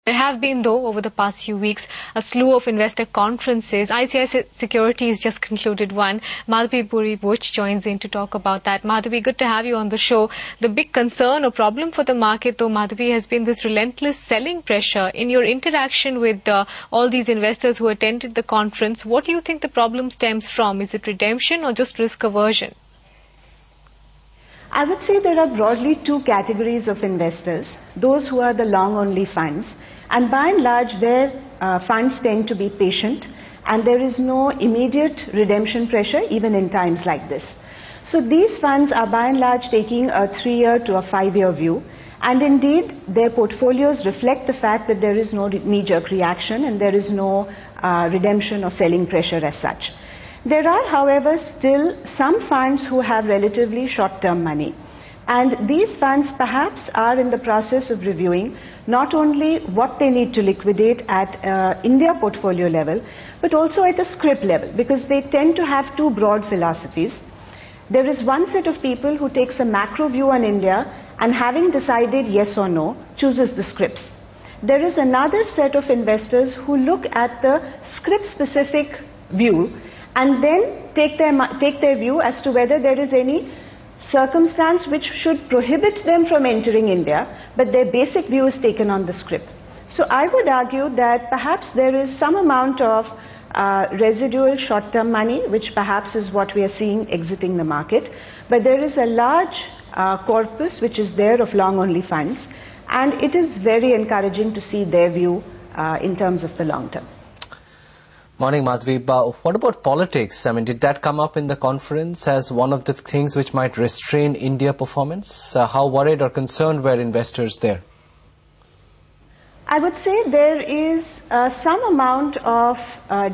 There have been, though, over the past few weeks, a slew of investor conferences. ICICI Securities just concluded one. Madhabi Puri Buch joins in to talk about that. Madhabi, good to have you on the show. The big concern or problem for the market, though, Madhabi, has been this relentless selling pressure. In your interaction with all these investors who attended the conference, what do you think the problem stems from? Is it redemption or just risk aversion? I would say there are broadly two categories of investors, those who are the long-only funds, and by and large their funds tend to be patient and there is no immediate redemption pressure even in times like this. So these funds are by and large taking a 3-year to a 5-year view, and indeed their portfolios reflect the fact that there is no knee-jerk reaction and there is no redemption or selling pressure as such. There are, however, still some funds who have relatively short-term money, and these funds perhaps are in the process of reviewing not only what they need to liquidate at India portfolio level, but also at a scrip level, because they tend to have two broad philosophies. There is one set of people who takes a macro view on India and, having decided yes or no, chooses the scrips. There is another set of investors who look at the scrip-specific view and then take their view as to whether there is any circumstance which should prohibit them from entering India, but their basic view is taken on the scrip. So I would argue that perhaps there is some amount of residual short-term money, which perhaps is what we are seeing exiting the market, but there is a large corpus which is there of long-only funds, and it is very encouraging to see their view in terms of the long term. Morning, Madhabi. What about politics? I mean, did that come up in the conference as one of the things which might restrain India performance? How worried or concerned were investors there? I would say there is some amount of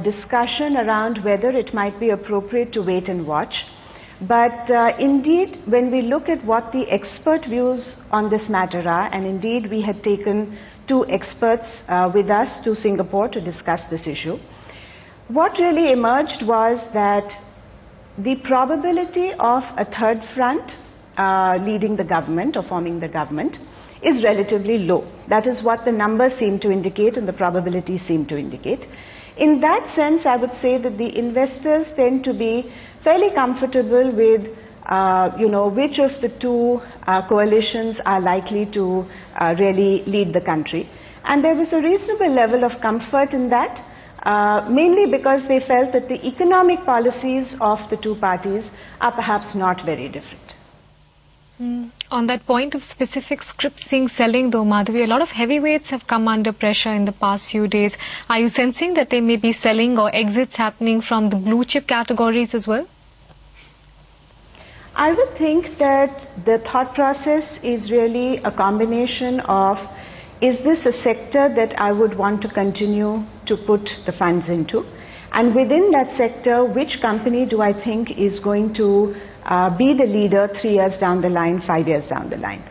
discussion around whether it might be appropriate to wait and watch. But indeed, when we look at what the expert views on this matter are, and indeed we had taken 2 experts with us to Singapore to discuss this issue, what really emerged was that the probability of a third front leading the government or forming the government is relatively low. That is what the numbers seem to indicate and the probabilities seem to indicate. In that sense, I would say that the investors tend to be fairly comfortable with which of the 2 coalitions are likely to really lead the country. And there was a reasonable level of comfort in that, mainly because they felt that the economic policies of the 2 parties are perhaps not very different. On that point of specific scripts selling, though, Madhabi, a lot of heavyweights have come under pressure in the past few days. Are you sensing that there may be selling or exits happening from the blue chip categories as well? I would think that the thought process is really a combination of, is this a sector that I would want to continue to put the funds into? And within that sector, which company do I think is going to be the leader 3 years down the line, 5 years down the line?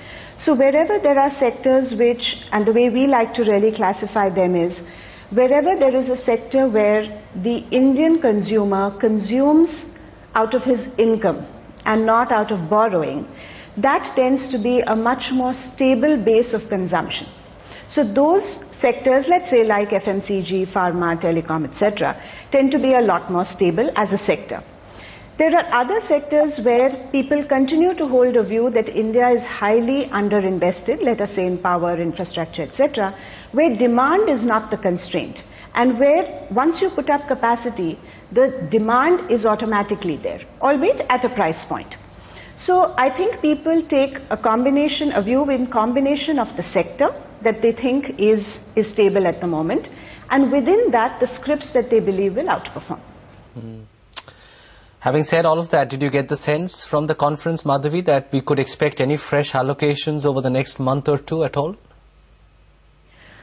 So wherever there are sectors which, and the way we like to really classify them is, wherever there is a sector where the Indian consumer consumes out of his income and not out of borrowing, that tends to be a much more stable base of consumption. So those sectors, let's say like FMCG, pharma, telecom, etc., tend to be a lot more stable as a sector. There are other sectors where people continue to hold a view that India is highly underinvested, let us say in power, infrastructure, etc., where demand is not the constraint, and where once you put up capacity, the demand is automatically there, albeit at a price point. So I think people take a view in combination of the sector that they think is stable at the moment, and within that the scripts that they believe will outperform. Having said all of that, did you get the sense from the conference, Madhabi, that we could expect any fresh allocations over the next month or 2 at all?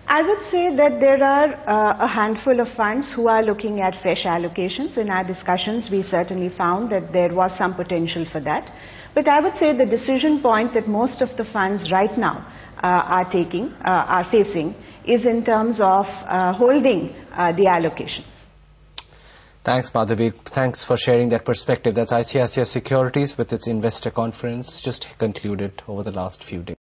I would say that there are a handful of funds who are looking at fresh allocations. In our discussions, we certainly found that there was some potential for that. But I would say the decision point that most of the funds right now are facing is in terms of holding the allocations. Thanks, Madhabi. Thanks for sharing that perspective. That's ICICI Securities with its investor conference just concluded over the last few days.